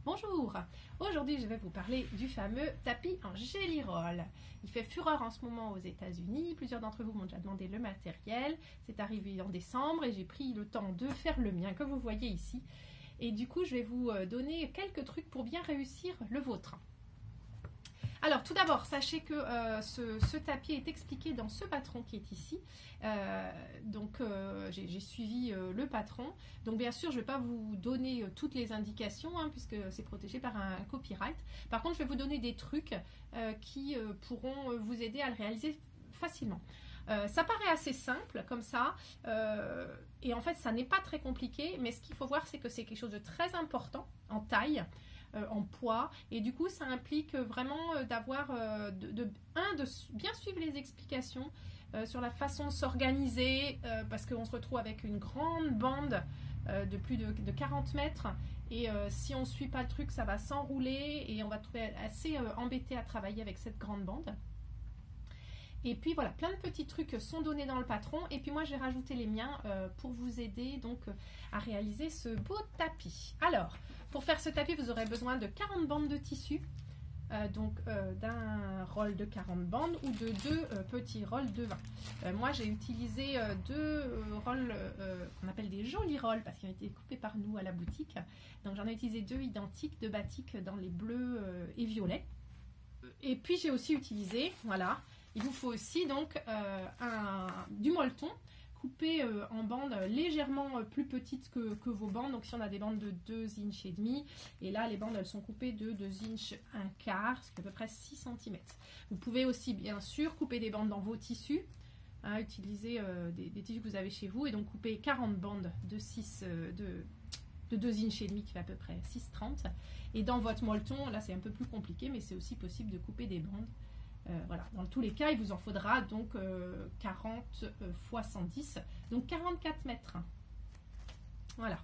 Bonjour, aujourd'hui je vais vous parler du fameux tapis en Jelly Roll. Il fait fureur en ce moment aux États-Unis, plusieurs d'entre vous m'ont déjà demandé le matériel. C'est arrivé en décembre et j'ai pris le temps de faire le mien comme vous voyez ici. Et du coup je vais vous donner quelques trucs pour bien réussir le vôtre. Alors tout d'abord, sachez que ce tapis est expliqué dans ce patron qui est ici. J'ai suivi le patron. Donc bien sûr, je ne vais pas vous donner toutes les indications hein, puisque c'est protégé par un copyright. Par contre, je vais vous donner des trucs qui pourront vous aider à le réaliser facilement. Ça paraît assez simple comme ça et en fait ça n'est pas très compliqué, mais ce qu'il faut voir c'est que c'est quelque chose de très important en taille, en poids, et du coup ça implique vraiment d'avoir de bien suivre les explications sur la façon de s'organiser parce qu'on se retrouve avec une grande bande de plus de 40 mètres et si on ne suit pas le truc ça va s'enrouler et on va trouver assez embêté à travailler avec cette grande bande. Et puis voilà, plein de petits trucs sont donnés dans le patron. Et puis moi, j'ai rajouté les miens pour vous aider donc à réaliser ce beau tapis. Alors, pour faire ce tapis, vous aurez besoin de 40 bandes de tissu. D'un roll de 40 bandes ou de deux petits rolls de 20. Moi, j'ai utilisé deux rolls qu'on appelle des jolis rolls parce qu'ils ont été coupés par nous à la boutique. Donc, j'en ai utilisé deux identiques de batik dans les bleus et violets. Et puis, j'ai aussi utilisé, voilà, il vous faut aussi donc du molleton coupé en bandes légèrement plus petites que vos bandes. Donc si on a des bandes de 2 inches et demi, et là les bandes elles sont coupées de 2 inches 1/4, ce qui est à peu près 6 cm. Vous pouvez aussi bien sûr couper des bandes dans vos tissus, hein, utiliser des tissus que vous avez chez vous et donc couper 40 bandes de 2 inches et demi qui fait à peu près 6,30. Et dans votre molleton, là c'est un peu plus compliqué, mais c'est aussi possible de couper des bandes. Voilà, dans tous les cas, il vous en faudra donc 40 x 110, donc 44 mètres. Voilà.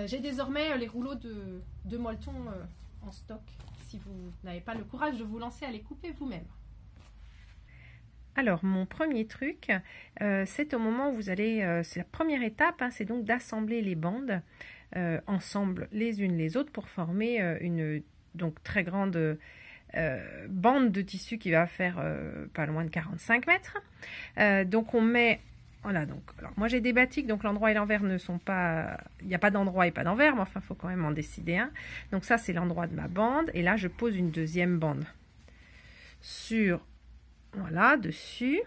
J'ai désormais les rouleaux de molleton en stock, si vous n'avez pas le courage de vous lancer à les couper vous-même. Alors, mon premier truc, c'est au moment où vous allez, c'est la première étape, hein, c'est donc d'assembler les bandes ensemble les unes les autres pour former une donc très grande bande de tissu qui va faire pas loin de 45 mètres. Donc on met, voilà, donc alors moi j'ai des batiks, donc l'endroit et l'envers ne sont pas, il n'y a pas d'endroit et pas d'envers, mais enfin il faut quand même en décider un. Donc ça c'est l'endroit de ma bande, et là je pose une deuxième bande sur, voilà, dessus,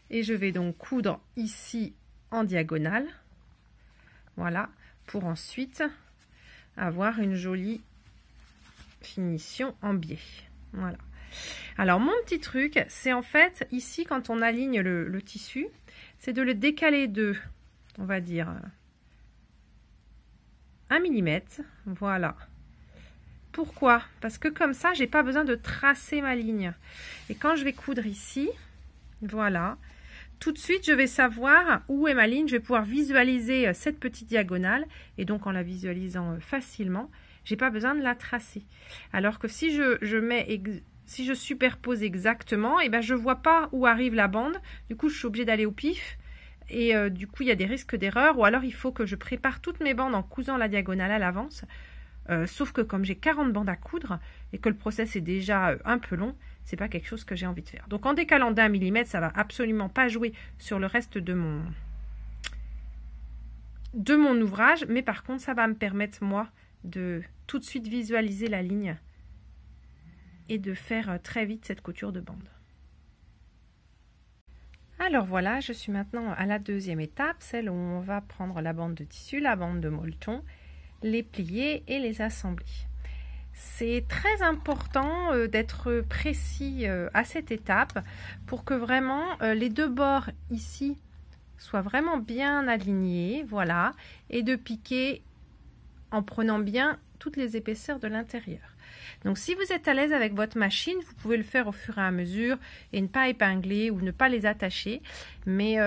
et je vais donc coudre ici en diagonale, voilà, pour ensuite avoir une jolie finition en biais. Voilà. Alors mon petit truc, c'est en fait ici quand on aligne le tissu, c'est de le décaler de, on va dire, 1 mm. Voilà. Pourquoi? Parce que comme ça, j'ai pas besoin de tracer ma ligne. Et quand je vais coudre ici, voilà, tout de suite, je vais savoir où est ma ligne. Je vais pouvoir visualiser cette petite diagonale. Et donc, en la visualisant facilement, j'ai pas besoin de la tracer. Alors que si si je superpose exactement, et ben je vois pas où arrive la bande. Du coup, je suis obligée d'aller au pif. Et du coup, il y a des risques d'erreur. Ou alors, il faut que je prépare toutes mes bandes en cousant la diagonale à l'avance. Sauf que comme j'ai 40 bandes à coudre et que le process est déjà un peu long, c'est pas quelque chose que j'ai envie de faire. Donc en décalant d'1 mm, ça va absolument pas jouer sur le reste de mon ouvrage, mais par contre ça va me permettre moi de tout de suite visualiser la ligne et de faire très vite cette couture de bande. Alors voilà, je suis maintenant à la deuxième étape, celle où on va prendre la bande de tissu, la bande de molleton, les plier et les assembler. C'est très important d'être précis à cette étape pour que vraiment les deux bords ici soient vraiment bien alignés, voilà, et de piquer en prenant bien toutes les épaisseurs de l'intérieur. Donc si vous êtes à l'aise avec votre machine, vous pouvez le faire au fur et à mesure et ne pas épingler ou ne pas les attacher. Mais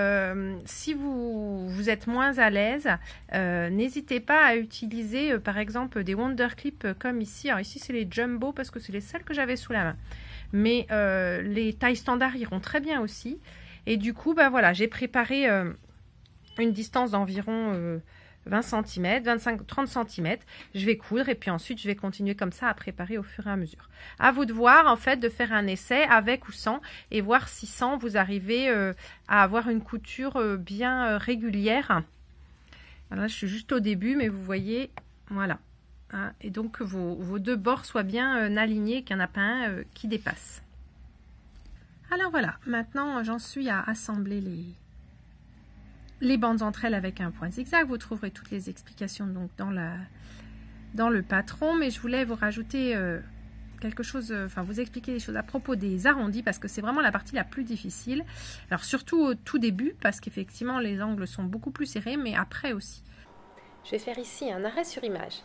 si vous êtes moins à l'aise, n'hésitez pas à utiliser par exemple des Wonder Clips comme ici. Alors ici c'est les Jumbo parce que c'est les seules que j'avais sous la main. Mais les tailles standards iront très bien aussi. Et du coup, bah voilà, j'ai préparé une distance d'environ 20 cm, 25, 30 cm. Je vais coudre et puis ensuite je vais continuer comme ça à préparer au fur et à mesure. À vous de voir en fait, de faire un essai avec ou sans et voir si sans vous arrivez à avoir une couture bien régulière. Là je suis juste au début mais vous voyez, voilà. Hein, et donc que vos deux bords soient bien alignés, qu'il n'y en a pas un qui dépasse. Alors voilà, maintenant j'en suis à assembler les bandes entre elles avec un point zigzag. Vous trouverez toutes les explications donc dans le patron, mais je voulais vous rajouter quelque chose, enfin vous expliquer des choses à propos des arrondis parce que c'est vraiment la partie la plus difficile. Alors surtout au tout début parce qu'effectivement les angles sont beaucoup plus serrés, mais après aussi. Je vais faire ici un arrêt sur image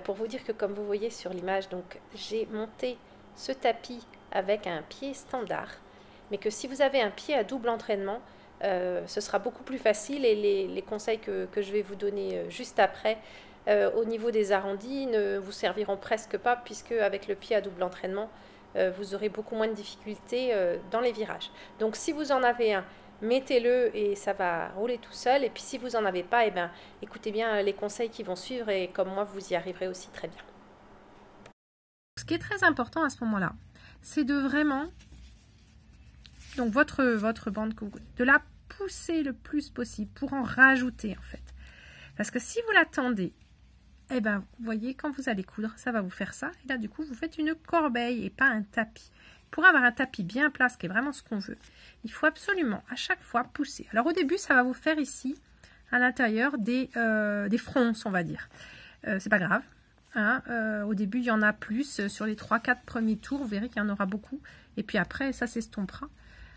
pour vous dire que comme vous voyez sur l'image, donc j'ai monté ce tapis avec un pied standard, mais que si vous avez un pied à double entraînement, ce sera beaucoup plus facile et les conseils que je vais vous donner juste après au niveau des arrondis ne vous serviront presque pas puisque avec le pied à double entraînement, vous aurez beaucoup moins de difficultés dans les virages. Donc si vous en avez un, mettez-le et ça va rouler tout seul. Et puis si vous n'en avez pas, eh ben, écoutez bien les conseils qui vont suivre et comme moi, vous y arriverez aussi très bien. Ce qui est très important à ce moment-là, c'est de vraiment, donc votre bande, de la pousser le plus possible pour en rajouter en fait. Parce que si vous l'attendez, eh ben, vous voyez, quand vous allez coudre, ça va vous faire ça. Et là, du coup, vous faites une corbeille et pas un tapis. Pour avoir un tapis bien plat, ce qui est vraiment ce qu'on veut, il faut absolument à chaque fois pousser. Alors au début, ça va vous faire ici, à l'intérieur, des fronces, on va dire. C'est pas grave. Hein, au début, il y en a plus. Sur les 3-4 premiers tours, vous verrez qu'il y en aura beaucoup. Et puis après, ça s'estompera.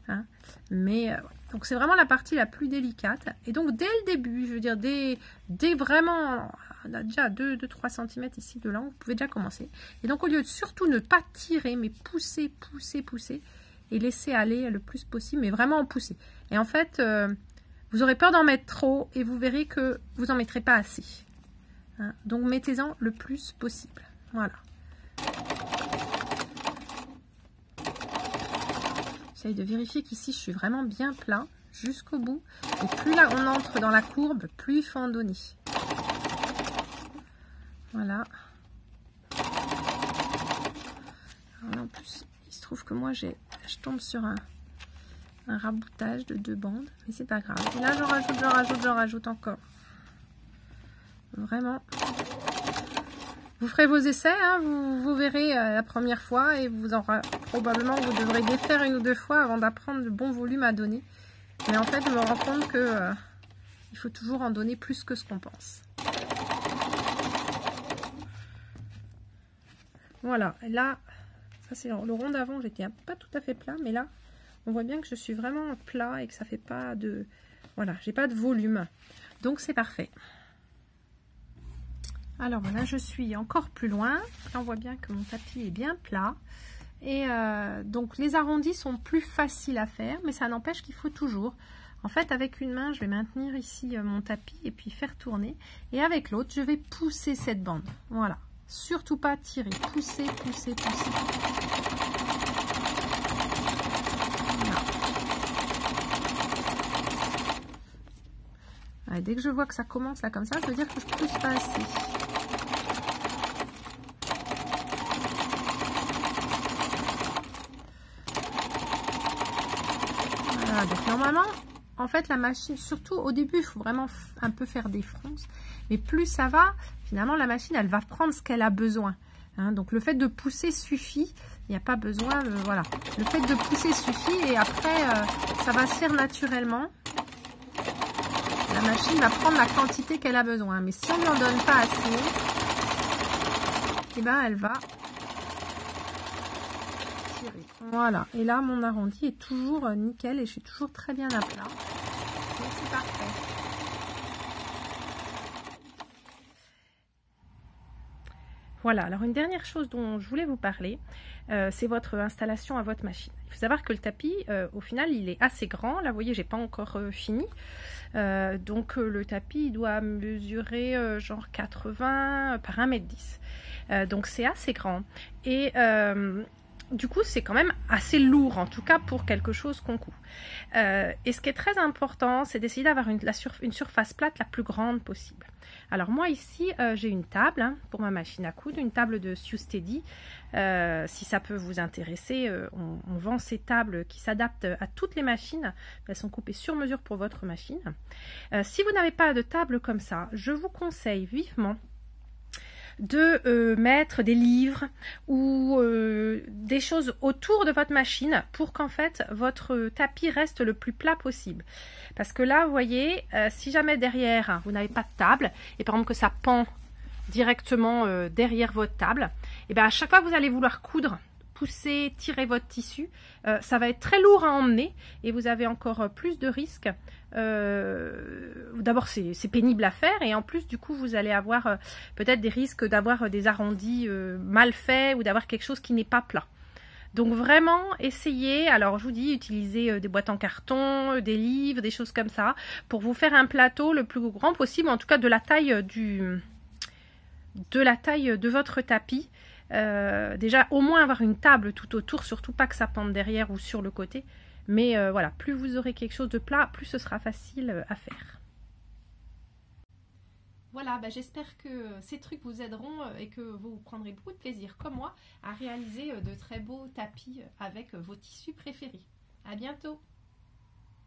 Hein. Mais donc c'est vraiment la partie la plus délicate. Et donc dès le début, je veux dire, dès vraiment, on a déjà 2-3 cm ici de l'angle, vous pouvez déjà commencer. Et donc au lieu de surtout ne pas tirer, mais pousser, pousser, pousser, et laisser aller le plus possible, mais vraiment en pousser. Et en fait, vous aurez peur d'en mettre trop, et vous verrez que vous n'en mettrez pas assez. Hein. Donc mettez-en le plus possible. Voilà. J'essaye de vérifier qu'ici je suis vraiment bien plat jusqu'au bout. Et plus là on entre dans la courbe, plus il faut en donner. Voilà. Alors là, en plus, il se trouve que moi je tombe sur un raboutage de 2 bandes, mais c'est pas grave. Et là j'en rajoute encore. Vraiment. Vous ferez vos essais, hein, vous verrez la première fois et vous probablement vous devrez défaire 1 ou 2 fois avant d'apprendre le bon volume à donner. Mais en fait, je me rends compte que il faut toujours en donner plus que ce qu'on pense. Voilà, et là, ça c'est le rond d'avant, j'étais pas tout à fait plat, mais là, on voit bien que je suis vraiment plat et que ça fait pas de... Voilà, j'ai pas de volume. Donc c'est parfait. Alors voilà, je suis encore plus loin. Là, on voit bien que mon tapis est bien plat. Et donc, les arrondis sont plus faciles à faire, mais ça n'empêche qu'il faut toujours. En fait, avec une main, je vais maintenir ici mon tapis et puis faire tourner. Et avec l'autre, je vais pousser cette bande. Voilà. Surtout pas tirer. Pousser, pousser, pousser. Voilà. Ouais, dès que je vois que ça commence là comme ça, ça veut dire que je pousse pas assez. Donc normalement, en fait, la machine, surtout au début, il faut vraiment un peu faire des fronces. Mais plus ça va, finalement, la machine, elle va prendre ce qu'elle a besoin. Hein, donc le fait de pousser suffit. Il n'y a pas besoin de... Voilà. Le fait de pousser suffit et après, ça va se faire naturellement. La machine va prendre la quantité qu'elle a besoin. Mais si on n'en donne pas assez, eh ben, elle va... Voilà, et là mon arrondi est toujours nickel et je suis toujours très bien à plat. Donc c'est parfait. Voilà, alors une dernière chose dont je voulais vous parler, c'est votre installation à votre machine. Il faut savoir que le tapis, au final, il est assez grand. Là, vous voyez, j'ai pas encore fini. Donc le tapis il doit mesurer genre 80 par 1,10 m. Donc c'est assez grand. Et du coup, c'est quand même assez lourd, en tout cas pour quelque chose qu'on coud. Et ce qui est très important, c'est d'essayer d'avoir une surface plate la plus grande possible. Alors moi ici, j'ai une table hein, pour ma machine à coudre, une table de Sew Steady. Si ça peut vous intéresser, on vend ces tables qui s'adaptent à toutes les machines. Elles sont coupées sur mesure pour votre machine. Si vous n'avez pas de table comme ça, je vous conseille vivement de mettre des livres ou des choses autour de votre machine pour qu'en fait votre tapis reste le plus plat possible. Parce que là, vous voyez, si jamais derrière vous n'avez pas de table et par exemple que ça pend directement derrière votre table, et bien à chaque fois que vous allez vouloir coudre, pousser, tirer votre tissu, ça va être très lourd à emmener et vous avez encore plus de risques. D'abord c'est pénible à faire et en plus du coup vous allez avoir peut-être des risques d'avoir des arrondis mal faits ou d'avoir quelque chose qui n'est pas plat. Donc vraiment essayez, alors je vous dis utilisez des boîtes en carton, des livres, des choses comme ça pour vous faire un plateau le plus grand possible, en tout cas de la taille de votre tapis. Déjà au moins avoir une table tout autour, surtout pas que ça pende derrière ou sur le côté, mais voilà, plus vous aurez quelque chose de plat, plus ce sera facile à faire. Voilà, bah j'espère que ces trucs vous aideront et que vous prendrez beaucoup de plaisir comme moi à réaliser de très beaux tapis avec vos tissus préférés. À bientôt!